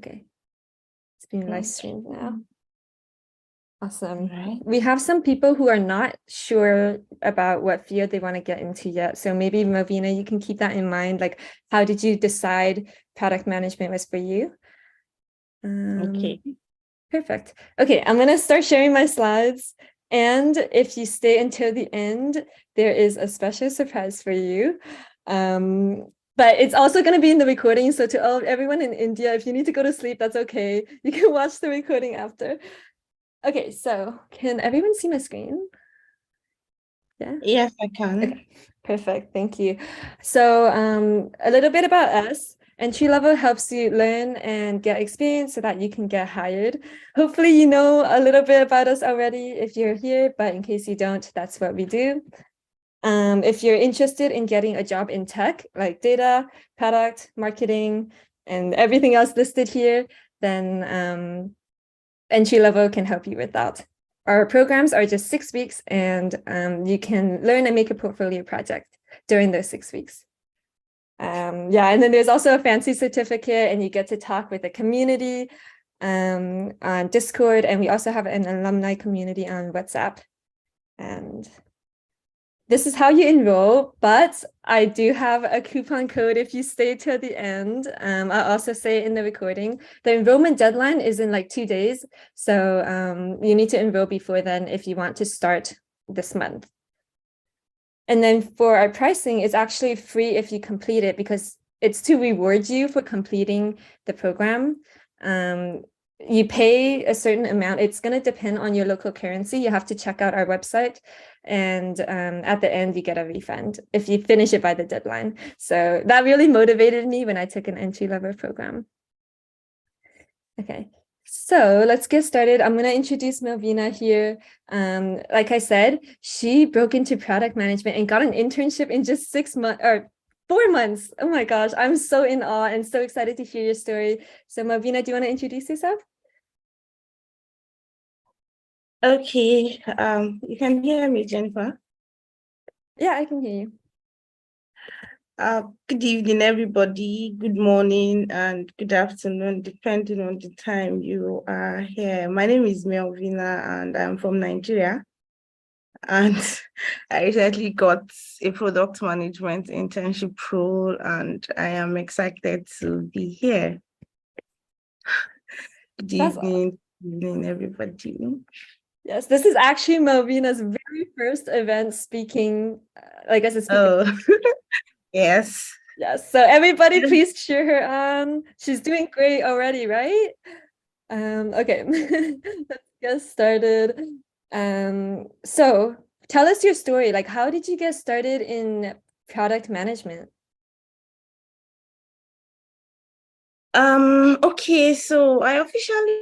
Okay. It's being live streamed now. Awesome. Right. We have some people who are not sure about what field they want to get into yet. So maybe Melvina, you can keep that in mind. Like, how did you decide product management was for you? Okay. Perfect. Okay, I'm going to start sharing my slides. And if you stay until the end, there is a special surprise for you. But it's also going to be in the recording. So to everyone in India, if you need to go to sleep, that's okay. You can watch the recording after. Okay, so can everyone see my screen? Yeah. Yes, I can. Okay, perfect. Thank you. So a little bit about us. Entry level helps you learn and get experience so that you can get hired. Hopefully you know a little bit about us already if you're here, but in case you don't, that's what we do. If you're interested in getting a job in tech, like data, product, marketing, and everything else listed here, then entry level can help you with that. Our programs are just 6 weeks, and you can learn and make a portfolio project during those 6 weeks. Yeah, and then there's also a fancy certificate, and you get to talk with the community on Discord, and we also have an alumni community on WhatsApp. And this is how you enroll, but I do have a coupon code if you stay till the end. I'll also say it in the recording. The enrollment deadline is in like 2 days. So you need to enroll before then if you want to start this month. And then for our pricing, it's actually free if you complete it because it's to reward you for completing the program. You pay a certain amount. It's going to depend on your local currency. You have to check out our website. And at the end, you get a refund if you finish it by the deadline. So that really motivated me when I took an entry-level program. Okay, so let's get started. I'm going to introduce Melvina here. Like I said, she broke into product management and got an internship in just 6 months or 4 months. Oh my gosh, I'm so in awe and so excited to hear your story. So Melvina, do you want to introduce yourself? Okay. You can hear me, Jennifer? Yeah, I can hear you. Good evening, everybody. Good morning and good afternoon, depending on the time you are here. My name is Melvina and I'm from Nigeria. And I recently got a product management internship role and I am excited to be here. Good evening, everybody. Yes, this is actually Melvina's very first event speaking, like as a speaker. Oh, yes. Yes, so everybody please cheer her on. She's doing great already, right? Okay, let's get started. So tell us your story. Like, how did you get started in product management? Okay, so I officially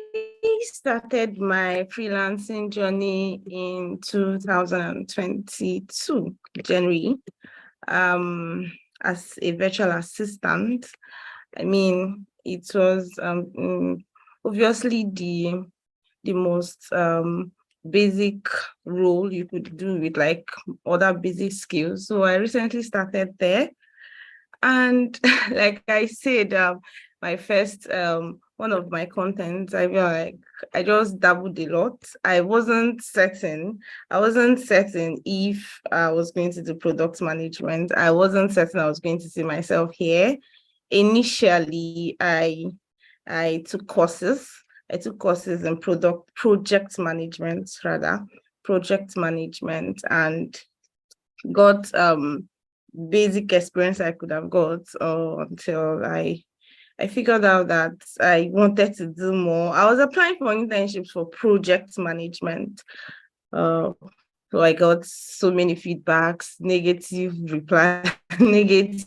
started my freelancing journey in 2022, January, as a virtual assistant. I mean, it was obviously the most basic role you could do with like other basic skills. So I recently started there. And like I said, my first one of my contents, I feel like I just dabbled a lot. I wasn't certain if I was going to do product management. I wasn't certain I was going to see myself here. Initially, I took courses. I took courses in project management, and got basic experience I could have got until I figured out that I wanted to do more. I was applying for internships for project management. So I got so many feedbacks, negative reply, negative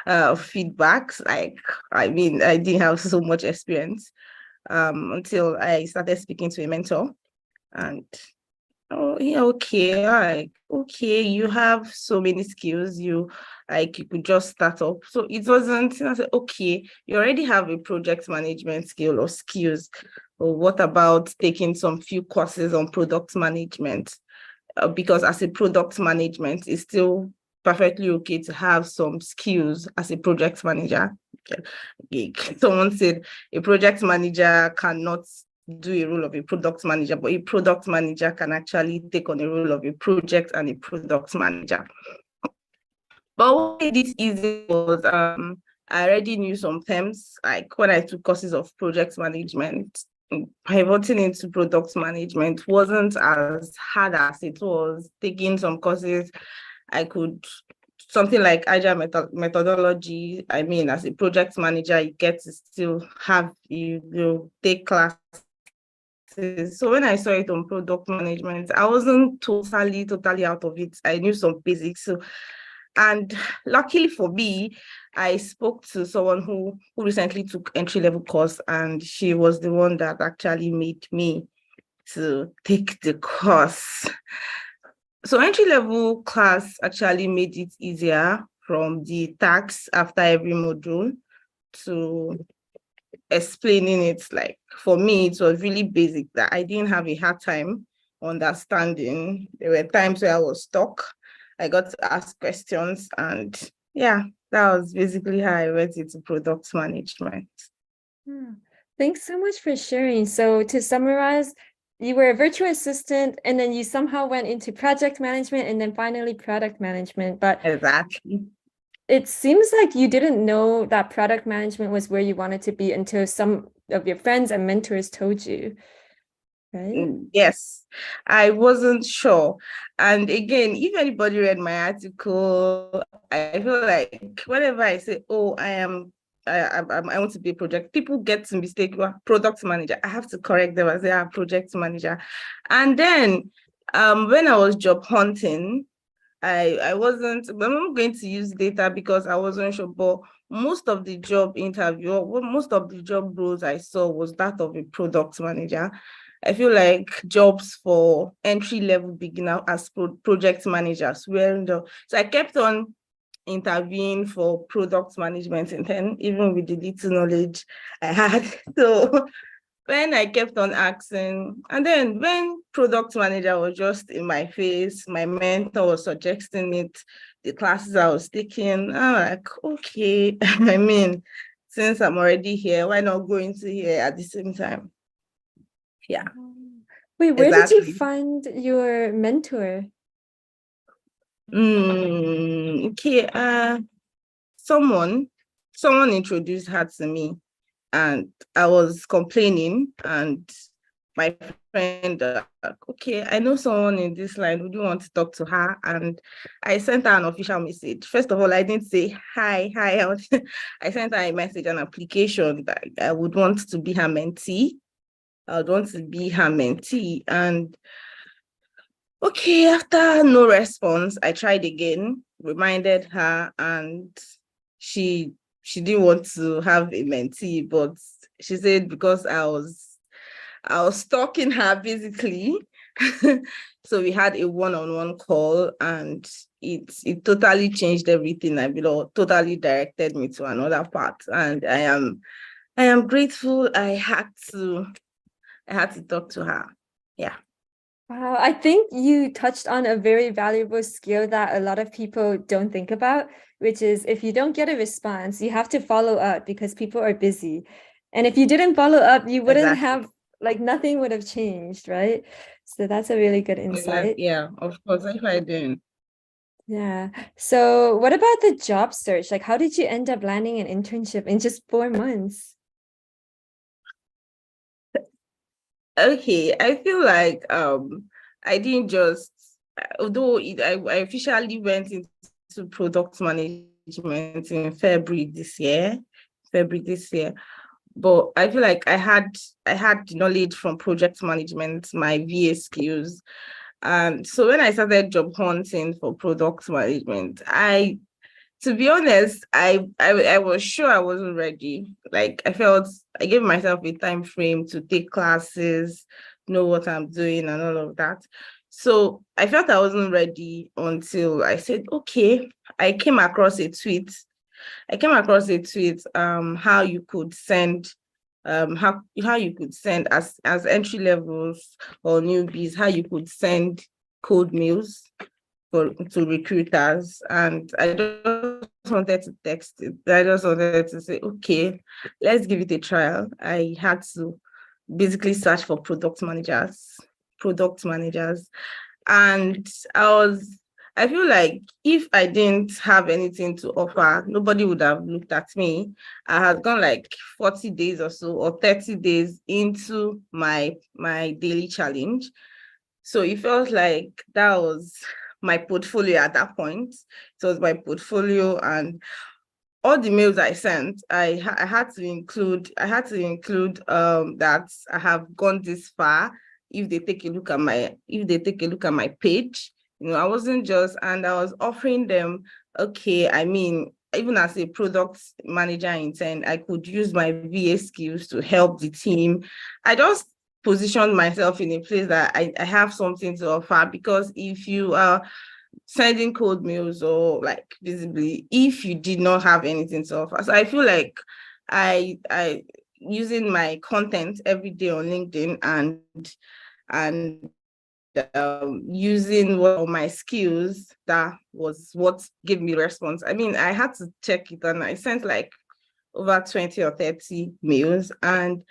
feedbacks. Like, I mean, I didn't have so much experience until I started speaking to a mentor. And oh, yeah, okay, you have so many skills, you could just start up. So it wasn't, I said, okay, you already have a project management skill or skills. Or what about taking some few courses on product management? Because as a product management, it's still perfectly okay to have some skills as a project manager. someone said a project manager cannot do a role of a product manager, but a product manager can actually take on a role of a project and a product manager. But what made it easy was I already knew some terms, like when I took courses of project management, pivoting into product management wasn't as hard as it was taking some courses. I could, something like agile methodology. I mean, as a project manager, you get to still have, you take classes. So when I saw it on product management, I wasn't totally out of it. I knew some basics. So, and luckily for me, I spoke to someone who recently took entry-level course, and she was the one that actually made me to take the course. So entry-level class actually made it easier from the tax after every module to explaining it. Like for me, it was really basic that I didn't have a hard time understanding. There were times where I was stuck. I got to ask questions, and yeah, that was basically how I went into product management. Thanks so much for sharing. So to summarize, you were a virtual assistant and then you somehow went into project management and then finally product management. But exactly, it seems like you didn't know that product management was where you wanted to be until some of your friends and mentors told you, right? Yes, I wasn't sure. And again, if anybody read my article, I feel like whenever I say, oh, I want to be a project, people get to mistake product manager. I have to correct them and say I'm project manager. And then when I was job hunting, I'm not going to use data because I wasn't sure, but most of the job interview, most of the job roles I saw was that of a product manager. I feel like jobs for entry-level beginner as project managers so I kept on interviewing for product management and then even with the little knowledge I had. So when I kept on asking, and then when product manager was just in my face, my mentor was suggesting it, the classes I was taking, I'm like, okay, I mean, since I'm already here, why not go into here at the same time? Yeah. Wait, where did you Exactly. find your mentor? Okay. Someone introduced her to me, and I was complaining, and my friend, okay, I know someone in this line. Would you want to talk to her? And I sent her an official message. First of all, I didn't say hi. I sent her a message, an application that I would want to be her mentee. I would want to be her mentee, and okay, after no response, I tried again, reminded her, and she didn't want to have a mentee, but she said because I was stalking her basically. So we had a one-on-one call, and it totally changed everything. Totally directed me to another path, and I am grateful I had to talk to her. Yeah. Wow, I think you touched on a very valuable skill that a lot of people don't think about, which is if you don't get a response, you have to follow up because people are busy. And if you didn't follow up, you wouldn't Exactly. have, like, nothing would have changed, right? So that's a really good insight. Yeah, of course, if I didn't. Yeah. So what about the job search? Like, how did you end up landing an internship in just 4 months? Okay, I feel like I didn't just although I officially went into product management in February this year. But I feel like I had knowledge from project management, my VA skills. And so when I started job hunting for product management, to be honest, I was sure I wasn't ready. Like I gave myself a time frame to take classes, know what I'm doing and all of that. So I felt I wasn't ready until I said, okay, I came across a tweet. How you could send how you could send as entry levels or newbies, how you could send code mails to recruiters, and I just wanted to text it. I just wanted to say, okay, let's give it a trial. I had to basically search for product managers. And I feel like if I didn't have anything to offer, nobody would have looked at me. I had gone like 40 days or so, or 30 days into my daily challenge. So it felt like that was my portfolio at that point. It was my portfolio, and all the mails I sent, I had to include that I have gone this far. If they take a look at my page, I wasn't just, and I was offering them, okay, I mean, even as a product manager intern, I could use my VA skills to help the team. I just positioned myself in a place that I have something to offer, because if you are sending cold mails or like visibly, if you did not have anything to offer. So I feel like I using my content every day on LinkedIn and using my skills, that was what gave me response. I mean, I had to check it, and I sent like over 20 or 30 mails, and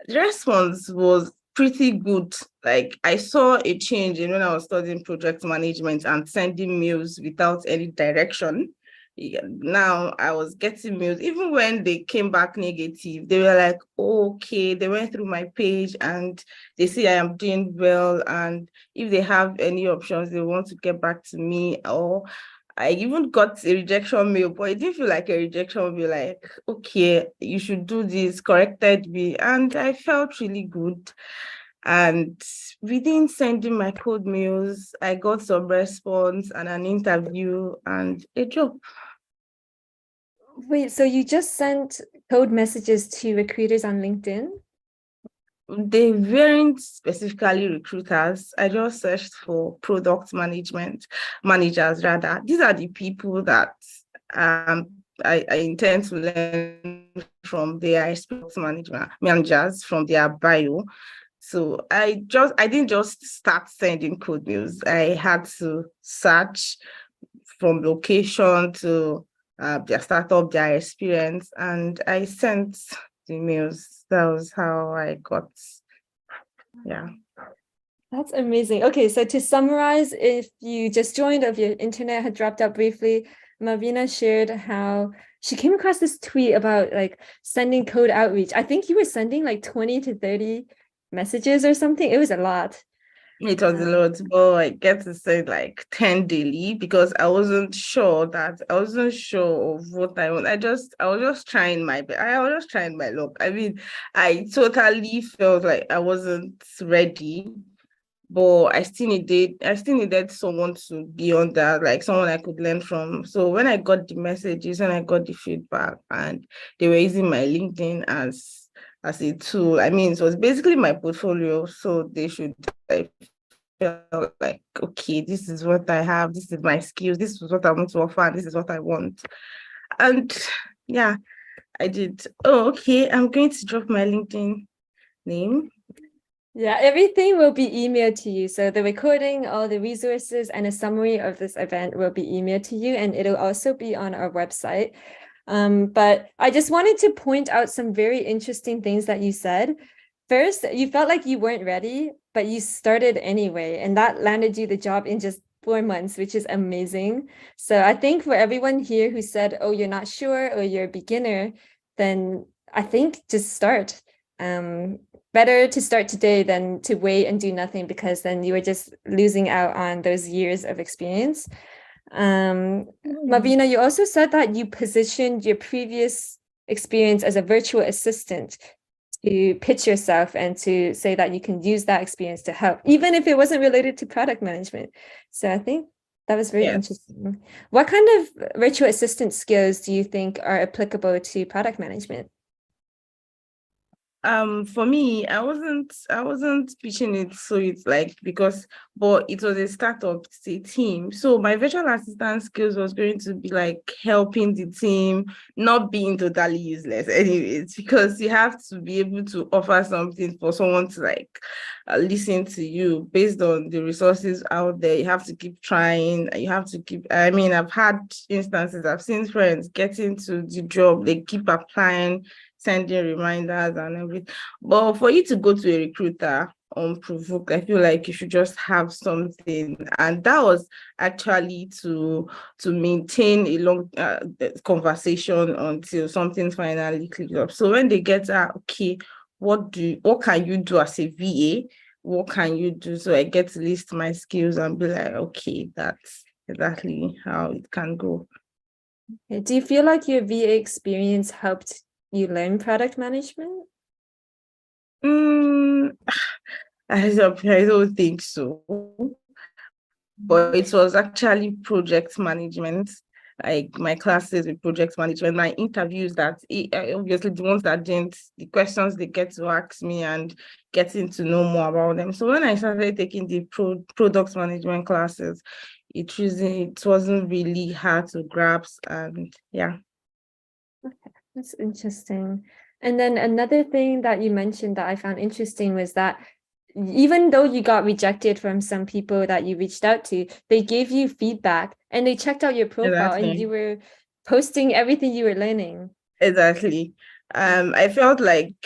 the response was pretty good. Like, I saw a change in when I was studying project management and sending mails without any direction. Yeah, now I was getting mails, even when they came back negative, they were like, oh, okay, they went through my page and they see I am doing well. And if they have any options, they want to get back to me. Or I even got a rejection mail, but it didn't feel like a rejection mail, like, okay, you should do this, corrected me. And I felt really good. And within sending my code mails, I got some response and an interview and a job. Wait, so you just sent code messages to recruiters on LinkedIn? They weren't specifically recruiters. I just searched for product managers rather. These are the people that I intend to learn from their experience managers from their bio. So I didn't just start sending code mails. I had to search from location to their startup, their experience, and I sent the mails. That was how I got, yeah. That's amazing. Okay, so to summarize, if you just joined or if your internet had dropped out briefly, Melvina shared how she came across this tweet about like sending code outreach. I think you were sending like 20 to 30 messages or something. It was a lot. It was a lot, but I get to say like 10 daily, because I wasn't sure of what I want. I was just trying my best. I was just trying my luck. I mean, I totally felt like I wasn't ready, but I still needed someone to be on that, like someone I could learn from. So when I got the messages and I got the feedback, and they were using my LinkedIn as a tool, I mean, it was basically my portfolio. So they should, I felt like, okay, this is what I have, this is my skills, this is what I want to offer, and this is what I want. And yeah, I did. Oh, okay, I'm going to drop my LinkedIn name. Yeah, everything will be emailed to you. So the recording, all the resources, and a summary of this event will be emailed to you, and it'll also be on our website. But I just wanted to point out some very interesting things that you said. First, you felt like you weren't ready, but you started anyway, and that landed you the job in just 4 months, which is amazing. So I think for everyone here who said, oh, you're not sure or you're a beginner, then I think just start. Better to start today than to wait and do nothing, because then you were just losing out on those years of experience. Melvina, you also said that you positioned your previous experience as a virtual assistant to pitch yourself and to say that you can use that experience to help, even if it wasn't related to product management. So I think that was very interesting. What kind of virtual assistant skills do you think are applicable to product management? For me, I wasn't pitching it, so it's like, because, but it was a startup, it's a team. So my virtual assistant skills was going to be like helping the team, not being totally useless anyways, because you have to be able to offer something for someone to like listen to you based on the resources out there. You have to keep trying, you have to keep, I mean, I've had instances, I've seen friends get into the job, they keep applying, sending reminders and everything. But for you to go to a recruiter unprovoked, I feel like you should just have something. And that was actually to maintain a long conversation until something finally clicks up. So when they get okay, what can you do as a VA? What can you do? So I get to list my skills and be like, okay, that's exactly how it can go. Okay. Do you feel like your VA experience helped you learn product management? Mm, I don't think so. But it was actually project management. Like my classes with project management, my interviews that obviously the ones that didn't, the questions they get to ask me and getting to know more about them. So when I started taking the product management classes, it wasn't really hard to grasp, and yeah. Okay, that's interesting. And then another thing that you mentioned that I found interesting was that even though you got rejected from some people that you reached out to, they gave you feedback and they checked out your profile and you Exactly. were posting everything you were learning. Exactly. I felt like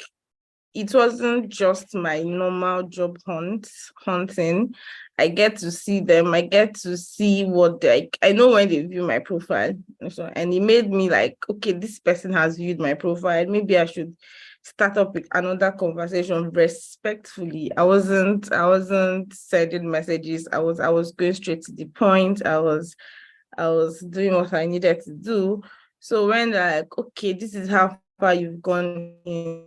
it wasn't just my normal job hunting. I get to see them. I get to see what they, I know when they view my profile. So, and it made me like, okay, this person has viewed my profile. Maybe I should start up with another conversation respectfully. I wasn't sending messages. I was going straight to the point. I was doing what I needed to do. So when they're like, okay, this is how far you've gone in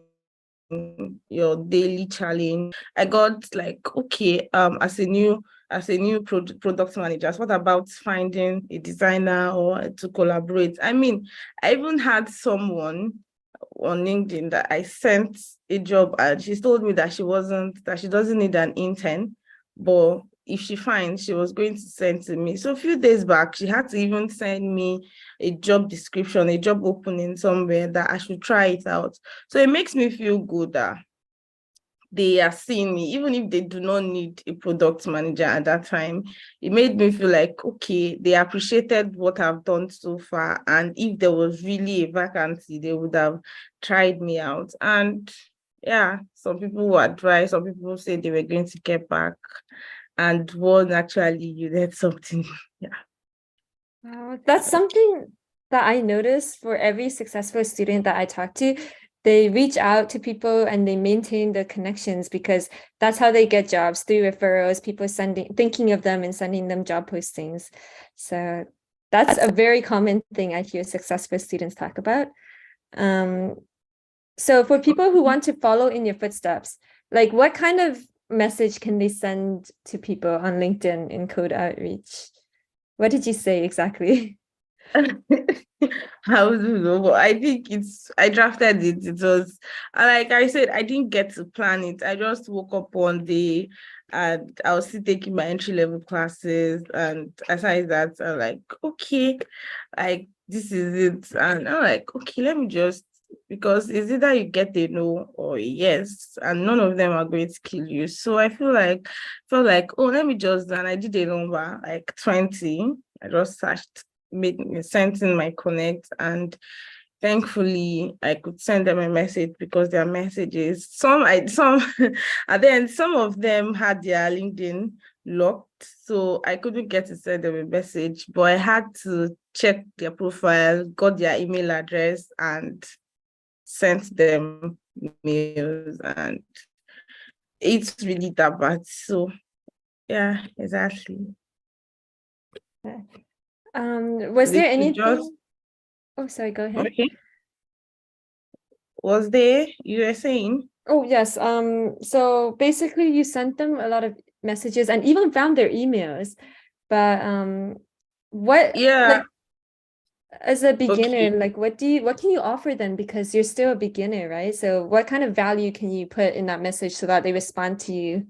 your daily challenge, I got like, okay, as a new product manager, what about finding a designer or to collaborate? I mean, I even had someone on LinkedIn that I sent a job, and she told me that she doesn't need an intern, but if she finds, she was going to send to me. So a few days back, she had to even send me a job description, a job opening somewhere that I should try it out. So it makes me feel good that they are seeing me, even if they do not need a product manager at that time. It made me feel like, okay, they appreciated what I've done so far. And if there was really a vacancy, they would have tried me out. And yeah, some people were advised, some people said they were going to get back. And one actually, you did something. Yeah. Wow, that's something that I notice for every successful student that I talk to. They reach out to people and they maintain the connections because that's how they get jobs through referrals, people thinking of them and sending them job postings. So that's a very common thing I hear successful students talk about. Um, so for people who want to follow in your footsteps, like what kind of message can they send to people on LinkedIn in Code Outreach? What did you say exactly? I don't know, but I think I drafted it. It was, like I said, I didn't get to plan it. I just woke up one day and I was still taking my entry level classes. And aside that, I'm like, okay, like this is it. And I'm like, okay, let me just, because it's either you get a no or a yes, and none of them are going to kill you. So felt like, oh, let me just, and I did a number like 20. I just searched, sent in my connect, and thankfully I could send them a message because their messages, some and then some of them had their LinkedIn locked, so I couldn't get to send them a message, but I had to check their profile, got their email address, and sent them mails. And it's really that bad. So yeah, exactly. Was They there should just, anything? Oh, sorry, go ahead. okay. Was there, you were saying? Oh, yes. So basically you sent them a lot of messages and even found their emails. But what Yeah, like As a beginner, Okay. like what can you offer them? Because you're still a beginner, right? So what kind of value can you put in that message so that they respond to you?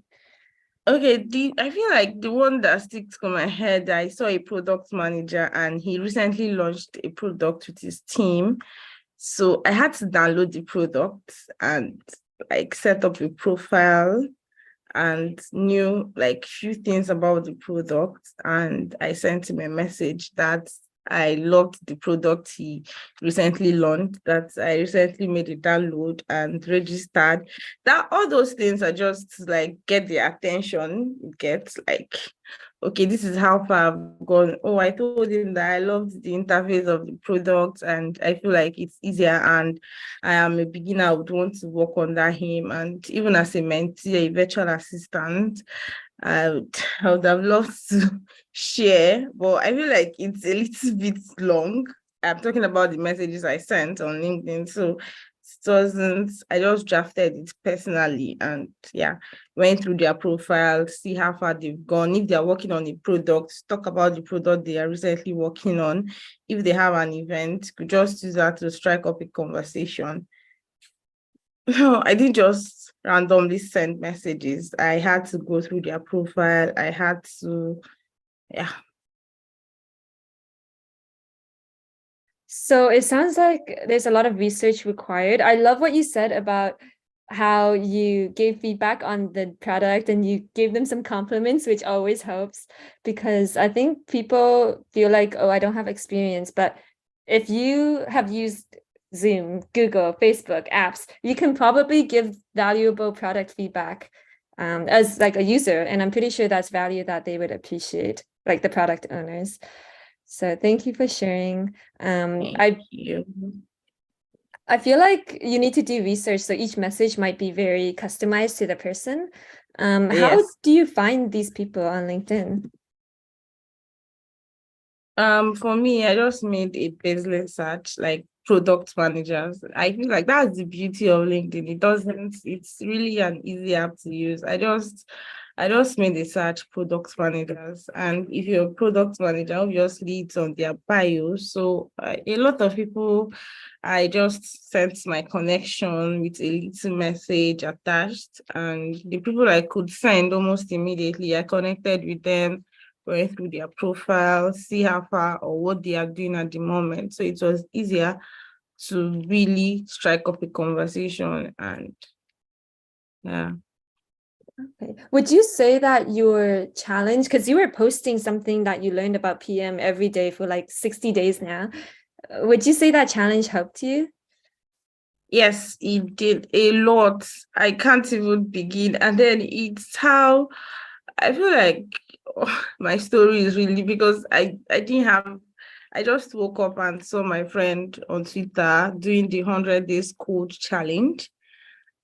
Okay, I feel like the one that sticks to my head, I saw a product manager and he recently launched a product with his team. So I had to download the product and like set up a profile and knew like few things about the product. And I sent him a message that I loved the product he recently launched, that I recently made a download and registered. That all those things are just like get the attention, get like, okay, this is how far I've gone. Oh, I told him that I loved the interface of the product and I feel like it's easier and I am a beginner. I would want to work under him. And even as a mentee, a virtual assistant, I would have loved to share, but I feel like it's a little bit long. I'm talking about the messages I sent on LinkedIn. So it wasn't, I just drafted it personally and yeah, went through their profile, see how far they've gone. If they're working on a product, talk about the product they are recently working on. If they have an event, could just use that to strike up a conversation. No, I didn't just randomly send messages. I had to go through their profile. I had to, yeah. So it sounds like there's a lot of research required. I love what you said about how you gave feedback on the product and you gave them some compliments, which always helps because I think people feel like, oh, I don't have experience. But if you have used Zoom, Google, Facebook apps, you can probably give valuable product feedback as like a user. And I'm pretty sure that's value that they would appreciate, like the product owners. So thank you for sharing. Thank I you. I feel like you need to do research, so each message might be very customized to the person. How Yes. do you find these people on LinkedIn? For me, I just made a business search, like product managers. I feel like that's the beauty of LinkedIn. It's really an easy app to use. I just made a search product managers. And if you're a product manager, obviously it's on their bio. So a lot of people, I just sent my connection with a little message attached. And the people I could send almost immediately, I connected with them, went through their profile, see how far or what they are doing at the moment. So it was easier to really strike up a conversation and yeah. Okay. Would you say that your challenge, because you were posting something that you learned about PM every day for like 60 days now, would you say that challenge helped you? Yes, it did a lot. I can't even begin. And then it's how I feel like my story is really because I didn't have I just woke up and saw my friend on Twitter doing the 100 days code challenge.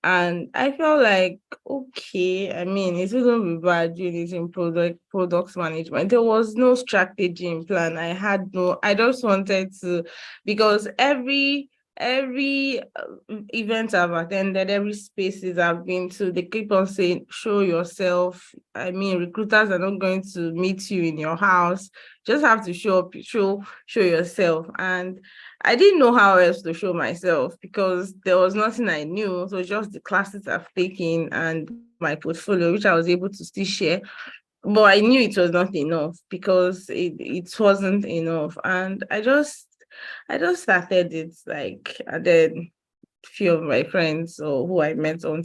And I felt like, okay, I mean, it wouldn't be bad doing it in products management. There was no strategy in plan. I just wanted to, because every event I've attended, every spaces I've been to, they keep on saying, show yourself. I mean, recruiters are not going to meet you in your house. Just have to show up, show yourself. And I didn't know how else to show myself because there was nothing I knew. So just the classes I've taken and my portfolio, which I was able to still share. But I knew it was not enough because it wasn't enough. And I just started it like and then few of my friends or who I met on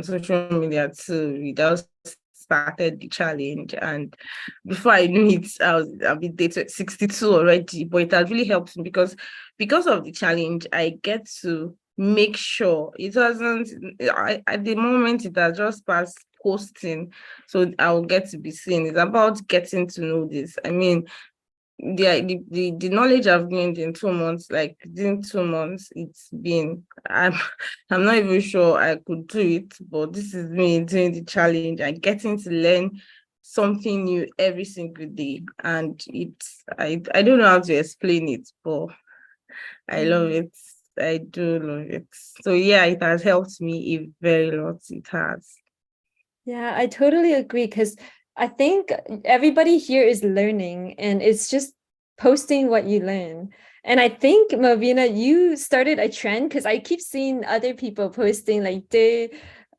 social media too. We just started the challenge, and before I knew it, I'll be day 62 already. But it has really helped me because of the challenge, I get to make sure it wasn't. At the moment, it has just passed posting, so I'll get to be seen. It's about getting to know this. I mean, the knowledge I've gained in 2 months, like within 2 months, I'm not even sure I could do it, but this is me doing the challenge and getting to learn something new every single day. And I don't know how to explain it, but I love Mm. it. I do love it. So yeah, it has helped me a very lot. It has. Yeah, I totally agree because I think everybody here is learning and it's just posting what you learn. And I think, Melvina, you started a trend because I keep seeing other people posting like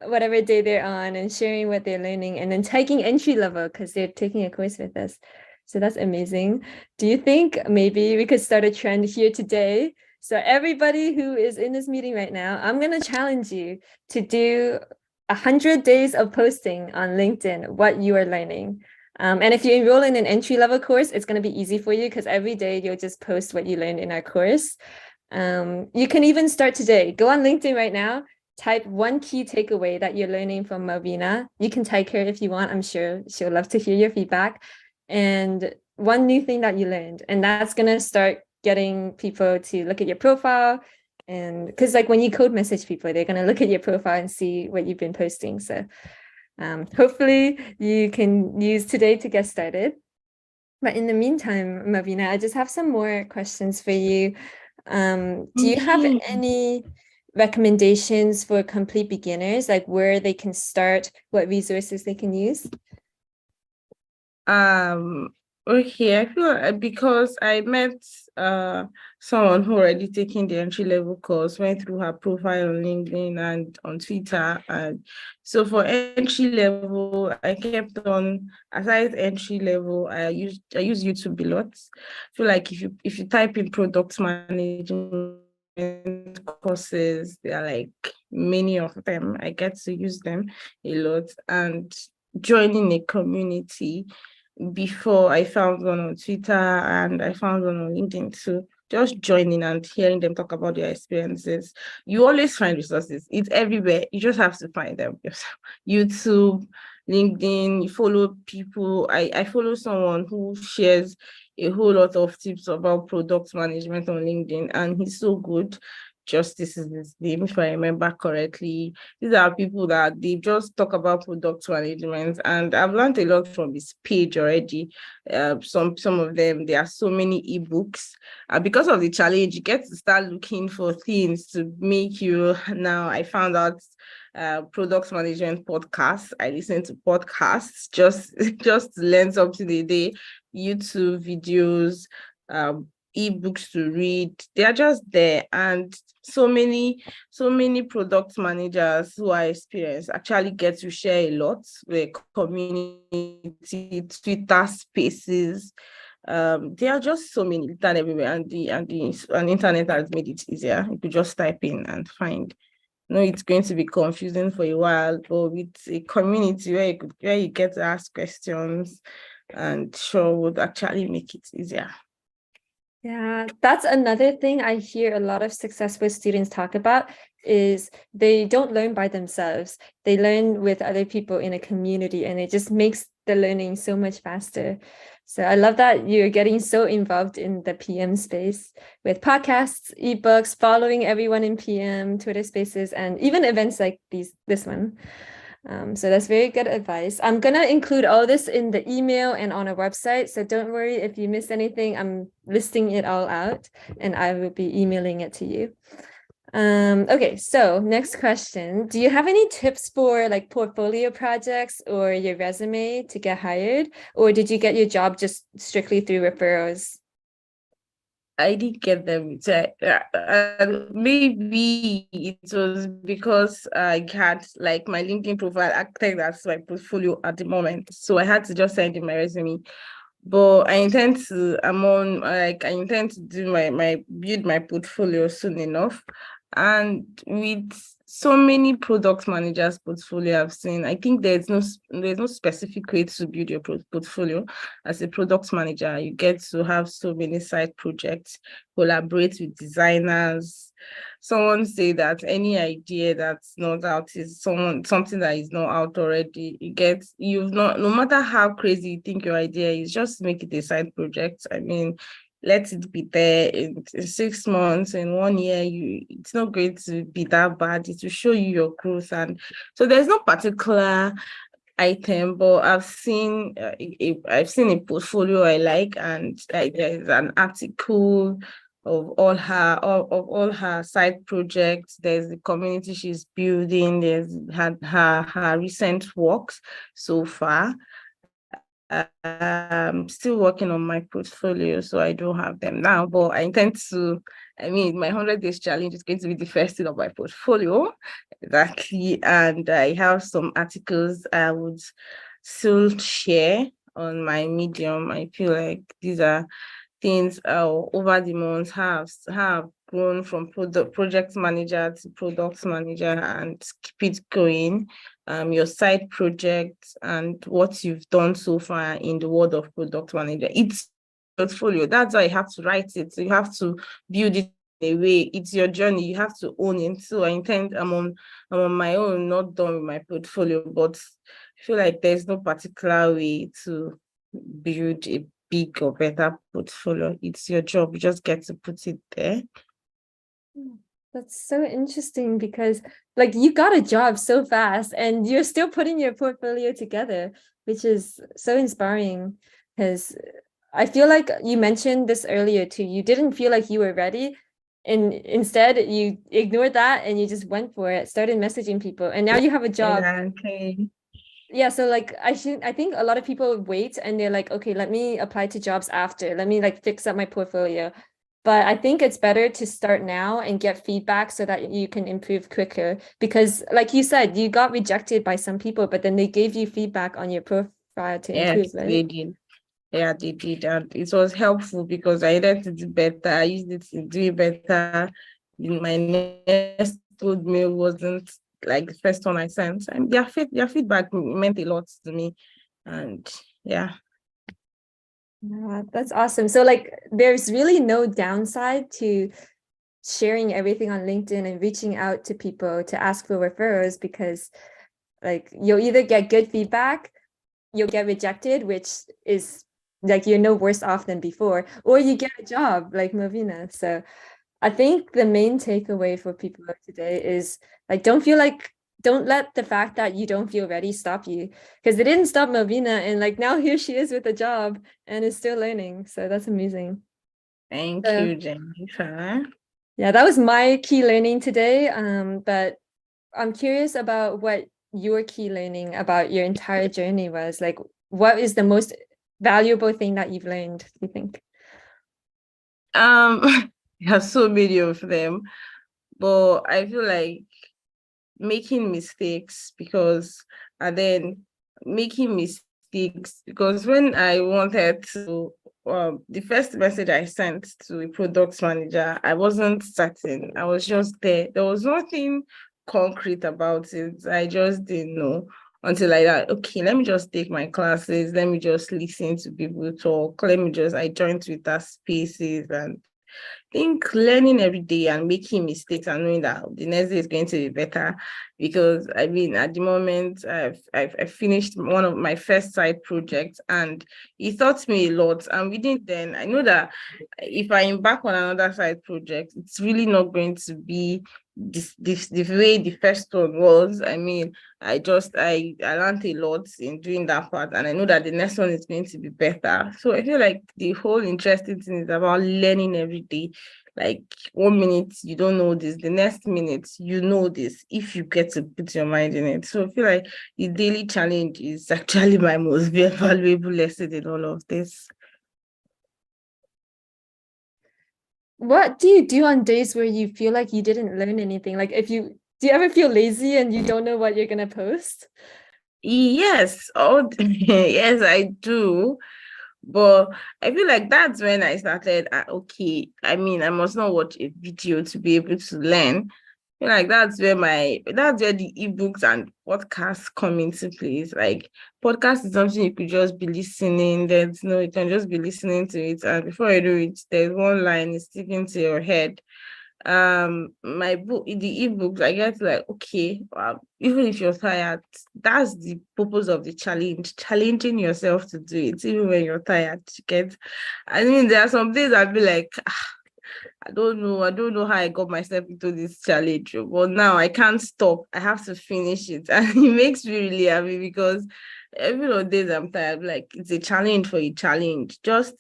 whatever day they're on and sharing what they're learning and then taking entry level because they're taking a course with us. So that's amazing. Do you think maybe we could start a trend here today? So everybody who is in this meeting right now, I'm going to challenge you to do 100 days of posting on LinkedIn what you are learning. And if you enroll in an entry-level course, it's going to be easy for you because every day you'll just post what you learned in our course. You can even start today. Go on LinkedIn right now, type one key takeaway that you're learning from Melvina. You can tag her if you want. I'm sure she'll love to hear your feedback. And one new thing that you learned. And that's going to start getting people to look at your profile. And because like when you code message people, they're going to look at your profile and see what you've been posting. So hopefully you can use today to get started. But in the meantime, Melvina, I just have some more questions for you. Do you have any recommendations for complete beginners, like where they can start, what resources they can use? Okay, I feel because I met someone who already taking the entry level course, went through her profile on LinkedIn and on Twitter, and so for entry level, I kept on aside entry level, I use YouTube a lot. I feel like if you type in product management courses, there are like many of them. I get to use them a lot, and joining a community. Before I found one on Twitter and I found one on LinkedIn too. Just joining and hearing them talk about their experiences. You always find resources. It's everywhere. You just have to find them yourself. YouTube, LinkedIn, you follow people. I follow someone who shares a whole lot of tips about product management on LinkedIn, and he's so good. Justice is his name, if I remember correctly. These are people that they just talk about product management, and I've learned a lot from his page already. Some of them, there are so many ebooks. Because of the challenge, you get to start looking for things to make you. Now I found out product management podcasts. I listen to podcasts just just to learn something a day. YouTube videos, ebooks to read. They are just there, and so many product managers who are experienced actually get to share a lot with community, Twitter spaces. There are just so many done everywhere, and the internet has made it easier. You could just type in and find. No, it's going to be confusing for a while, but with a community where you get to ask questions, and sure would actually make it easier. Yeah, that's another thing I hear a lot of successful students talk about is they don't learn by themselves. They learn with other people in a community, and it just makes the learning so much faster. So I love that you're getting so involved in the PM space with podcasts, ebooks, following everyone in PM, Twitter spaces, and even events like this one. So that's very good advice. I'm going to include all this in the email and on our website. So don't worry if you miss anything. I'm listing it all out and I will be emailing it to you. Okay, so next question. Do you have any tips for like portfolio projects or your resume to get hired? Or did you get your job just strictly through referrals? I did get them. Maybe it was because I had like my LinkedIn profile acting as my portfolio at the moment. So I had to just send in my resume. But I intend to, I intend to do my build my portfolio soon enough. And with so many product managers portfolio I've seen, I think there's no specific way to build your portfolio. As a product manager, you get to have so many side projects, collaborate with designers. Someone say that any idea that's not out is something that is not out already. You've not, no matter how crazy you think your idea is, just make it a side project. I mean, let it be there in 6 months, in 1 year. It's not going to be that bad. It will show you your growth, and so there's no particular item, but I've seen a portfolio I like, and there's an article of all her side projects. There's the community she's building. There's her recent works so far. I'm still working on my portfolio, so I don't have them now, but I intend to. I mean, my 100 days challenge is going to be the first thing of my portfolio. Exactly. And I have some articles I would still share on my Medium. I feel like these are things over the months have grown from project manager to product manager, and keep it going. Your side projects and what you've done so far in the world of product manager. It's portfolio. That's why you have to write it. So you have to build it in a way. It's your journey. You have to own it. So I'm on my own, not done with my portfolio, but I feel like there's no particular way to build a big or better portfolio. It's your job. You just get to put it there. That's so interesting because like you got a job so fast and you're still putting your portfolio together, which is so inspiring because I feel like you mentioned this earlier too. You didn't feel like you were ready, and instead you ignored that and you just went for it, started messaging people, and now you have a job. Exactly. Yeah, so like I think a lot of people wait and they're like, okay, let me apply to jobs after. Let me like fix up my portfolio. But I think it's better to start now and get feedback so that you can improve quicker. Because like you said, you got rejected by some people, but then they gave you feedback on your profile to improve, Yes, right? they did. Yeah, they did. And it was helpful because I needed to do better. I used it to do better. My next good mail wasn't like the first one I sent. And their feedback meant a lot to me. And yeah. Yeah, that's awesome. So like there's really no downside to sharing everything on LinkedIn and reaching out to people to ask for referrals because like you'll either get good feedback, you'll get rejected, which is like you're no worse off than before, or you get a job like Melvina. So I think the main takeaway for people today is like don't let the fact that you don't feel ready stop you, because it didn't stop Melvina, and like now here she is with a job and is still learning. So that's amazing. Thank So you, Jennifer. yeah, that was my key learning today. But I'm curious about what your key learning about your entire journey was. Like, what is the most valuable thing that you've learned, do you think? There are so many of them, but I feel like making mistakes because and then making mistakes because when I wanted to the first message I sent to a product manager, I wasn't certain. I was just there. There was nothing concrete about it. I just didn't know until I thought, okay, let me just take my classes, let me just listen to people talk, I joined Twitter spaces and think learning every day and making mistakes and knowing that the next day is going to be better. Because I mean, at the moment, I've finished one of my first side projects and it taught me a lot. And within then, I know that if I embark on another side project, it's really not going to be this the way the first one was. I mean, I learned a lot in doing that part, and I know that the next one is going to be better. So I feel like the whole interesting thing is about learning every day. Like 1 minute you don't know this, the next minute you know this if you get to put your mind in it. So I feel like the daily challenge is actually my most valuable lesson in all of this. What do you do on days where you feel like you didn't learn anything? Like if you do you ever feel lazy and you don't know what you're gonna post? Yes, oh yes, I do. But I feel like that's when I started, okay, I mean, I must not watch a video to be able to learn. I feel like that's where the ebooks and podcasts come into place. Like podcast is something you could just be listening. There's no, you can just be listening to it, and before you do it, there's one line is sticking to your head. My book, the ebooks, I get like, okay, even if you're tired, that's the purpose of the challenge, challenging yourself to do it even when you're tired. You get, I mean, there are some days I'll be like, I don't know how I got myself into this challenge, but now I can't stop. I have to finish it. And it makes me really happy because every other days I'm tired, like it's a challenge for a challenge. Just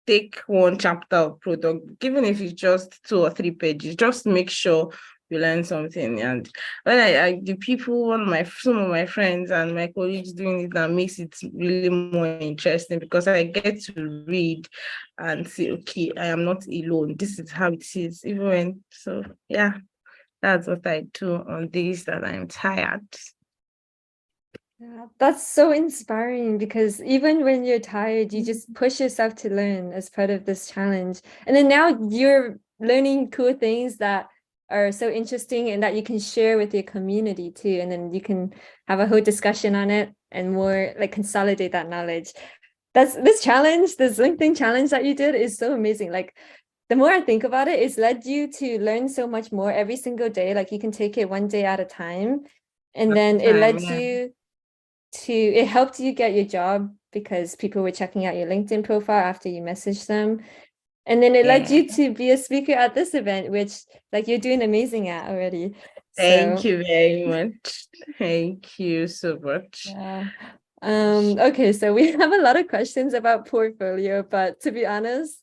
take one chapter of product, even if it's just 2 or 3 pages, just make sure you learn something. And when the people, some of my friends and my colleagues doing it, that makes it really more interesting, because I get to read and say, okay, I am not alone. This is how it is. Even when, so yeah, that's what I do on days that I'm tired. Yeah, that's so inspiring, because even when you're tired, you just push yourself to learn as part of this challenge. And then now you're learning cool things that are so interesting and that you can share with your community too. And then you can have a whole discussion on it and more like consolidate that knowledge. That's this challenge, this LinkedIn challenge that you did is so amazing. Like, the more I think about it, it's led you to learn so much more every single day. Like, you can take it one day at a time. And then it Time, led yeah. you to, it helped you get your job because people were checking out your LinkedIn profile after you messaged them. And then it led Yeah. you to be a speaker at this event, which like you're doing amazing at already. Thank So you very much. Thank you so much. yeah. Okay, so we have a lot of questions about portfolio, but to be honest,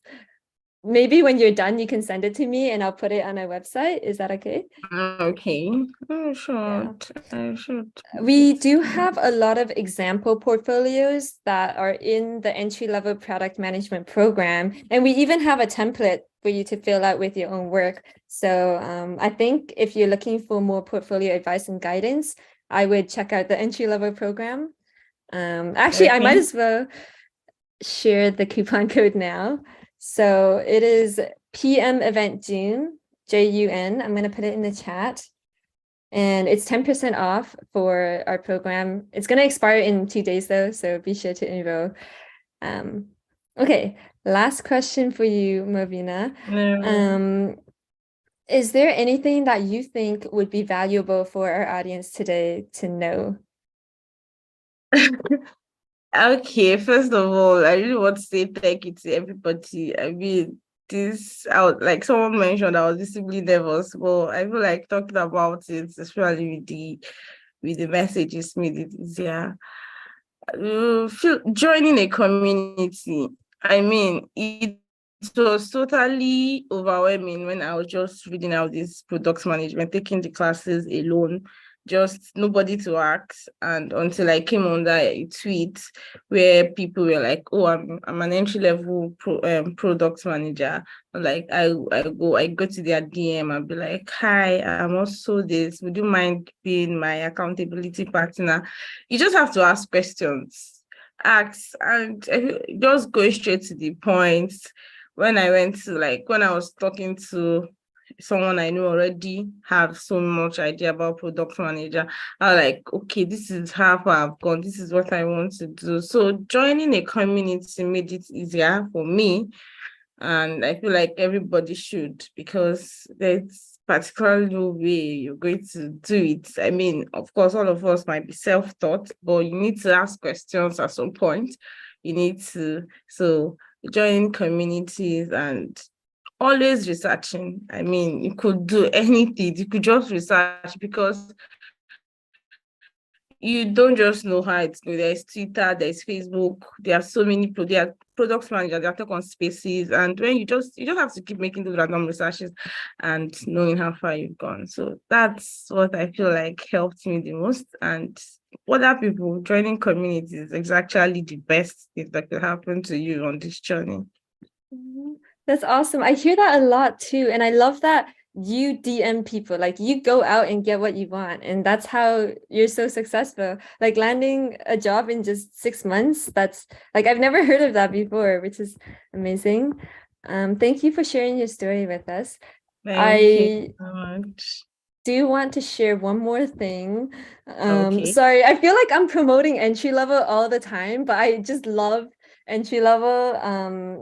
maybe when you're done, you can send it to me and I'll put it on our website. Is that okay? Okay. I Yeah. should. I should. We do have a lot of example portfolios that are in the entry-level product management program. And we even have a template for you to fill out with your own work. So I think if you're looking for more portfolio advice and guidance, I would check out the entry-level program. Actually, I might Okay. as well share the coupon code now. So it is PM event June, JUN. I'm going to put it in the chat. And it's 10% off for our program. It's going to expire in 2 days though, so be sure to enroll. Okay, last question for you, Melvina. Is there anything that you think would be valuable for our audience today to know? Okay, first of all, I really want to say thank you to everybody. I mean, this out like someone mentioned, I was visibly nervous, but I feel like talking about it, especially with the messages, made it easier. Feel joining a community. I mean, it was totally overwhelming when I was just reading out this product management, taking the classes alone, just nobody to ask. And until I came under a tweet where people were like, "Oh, I'm an entry level product manager." Like I go to their DM and be like, "Hi, I'm also this. Would you mind being my accountability partner?" You just have to ask questions, ask, and just go straight to the point. When I was talking to someone I knew already have so much idea about product manager, I was like, okay, this is how far I've gone. This is what I want to do. So joining a community made it easier for me, and I feel like everybody should, because there's particularly no way you're going to do it. I mean, of course, all of us might be self-taught, but you need to ask questions at some point. You need to join communities and always researching. I mean, you could do anything. You could just research, because you don't just know how it's going. There's Twitter, there's Facebook, there are so many there are product managers, they are talk on spaces. And when you just have to keep making those random researches and knowing how far you've gone. So that's what I feel like helped me the most. And other people joining communities is actually the best thing that could happen to you on this journey. That's awesome. I hear that a lot too. And I love that you DM people, like you go out and get what you want. And that's how you're so successful. Like landing a job in just 6 months. That's like, I've never heard of that before, which is amazing. Thank you for sharing your story with us. Thank you I so much. do want to share one more thing. Okay. Sorry, I feel like I'm promoting entry level all the time, but I just love entry level,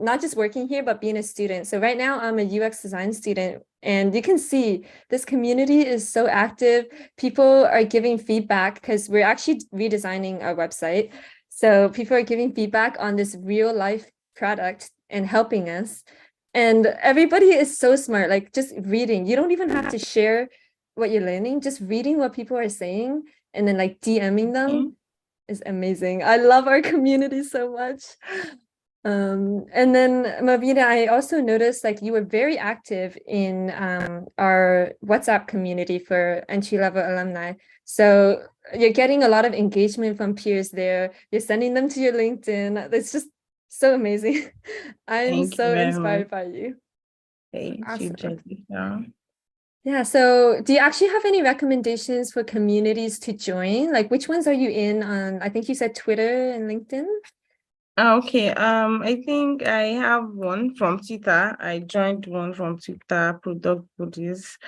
not just working here, but being a student. So right now I'm a UX design student, and you can see this community is so active. People are giving feedback because we're actually redesigning our website. So people are giving feedback on this real life product and helping us. And everybody is so smart, like just reading. You don't even have to share what you're learning, just reading what people are saying and then like DMing them is amazing. I love our community so much. And then Melvina, I also noticed like you were very active in our WhatsApp community for entry-level alumni. So you're getting a lot of engagement from peers there. You're sending them to your LinkedIn. It's just so amazing. I'm Thank you so very much. inspired by you. Thank you, Awesome. Jessica. Yeah, so do you actually have any recommendations for communities to join? Like which ones are you in on? I think you said Twitter and LinkedIn. Okay, I think I have one from Twitter. I joined one from Twitter, Product Buddies.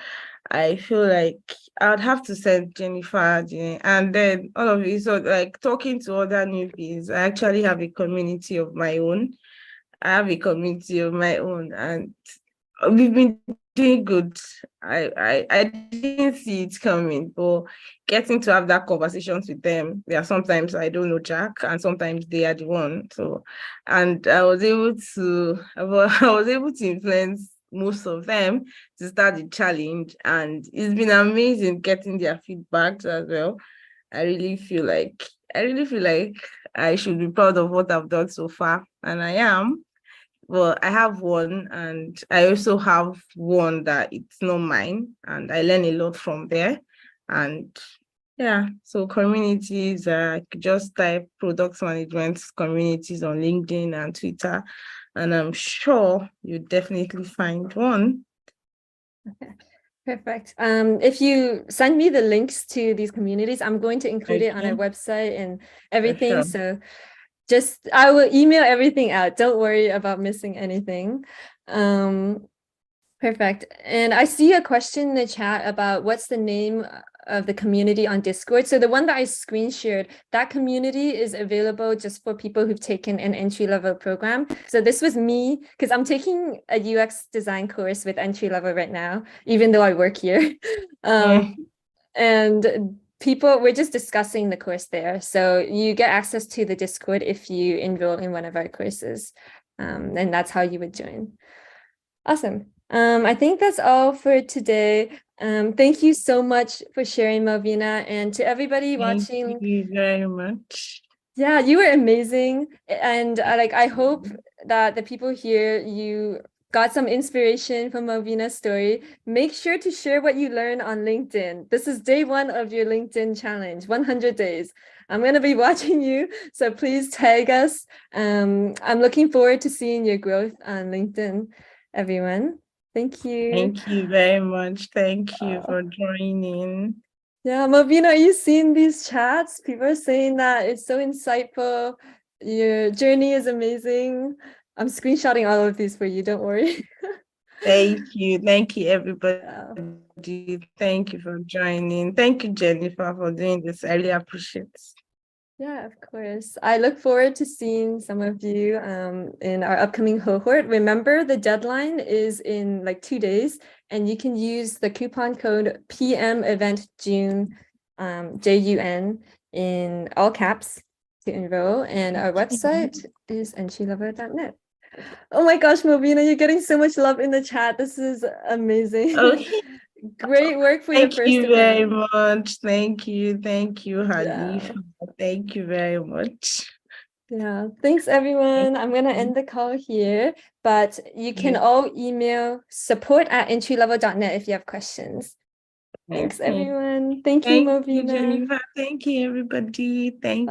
I feel like I would have to send Jennifer, and then all of it. So, like talking to other newbies, I actually have a community of my own. I have a community of my own, and we've been doing good. I didn't see it coming, but getting to have that conversations with them, yeah, sometimes I don't know Jack, and sometimes they are the one. So, and I was able to, I was able to influence most of them to start the challenge, and it's been amazing getting their feedbacks as well. I really feel like, I really feel like I should be proud of what I've done so far, and I am. Well, I have one, and I also have one that it's not mine, and I learn a lot from there. And yeah, so communities, just type product management communities on LinkedIn and Twitter, and I'm sure you definitely find one. Okay. Perfect. If you send me the links to these communities, I'm going to include it on our Okay, website and for everything. sure. So just I will email everything out. Don't worry about missing anything. Um, Perfect. And I see a question in the chat about what's the name of the community on Discord. So the one that I screen shared, that community is available just for people who've taken an entry-level program. So this was me, because I'm taking a UX design course with entry-level right now, even though I work here. Yeah, And people, we're just discussing the course there. So you get access to the Discord if you enroll in one of our courses. And that's how you would join. Awesome. I think that's all for today. Thank you so much for sharing, Melvina, and to everybody thank watching. you very much. Yeah, you were amazing, and I hope that the people here you got some inspiration from Melvina's story. Make sure to share what you learn on LinkedIn. This is day one of your LinkedIn challenge, 100 days. I'm going to be watching you, so please tag us. I'm looking forward to seeing your growth on LinkedIn, everyone. Thank you. Thank you very much. Thank you Uh, for joining. yeah, Melvina, are you seeing these chats? People are saying that it's so insightful. Your journey is amazing. I'm screenshotting all of these for you. Don't worry. Thank you. Thank you, everybody. Yeah. Thank you for joining. Thank you, Jennifer, for doing this. I really appreciate it. Yeah, of course. I look forward to seeing some of you in our upcoming cohort. Remember, the deadline is in like 2 days, and you can use the coupon code PM Event June, JUN in all caps to enroll. And our website is entrylevel.net. Oh my gosh, Melvina, you're getting so much love in the chat. This is amazing. Okay. Great work for your Thank first you very event. much. Thank you. Thank you, Yeah. Halif. Thank you very much. Yeah. Thanks, Thank everyone. I'm going to you. end the call here, but you can Okay. all email support@entrylevel.net if you have questions. Thanks, Okay. everyone. Thank you, Thank you, Melvina. Jennifer. Thank you, everybody. Thank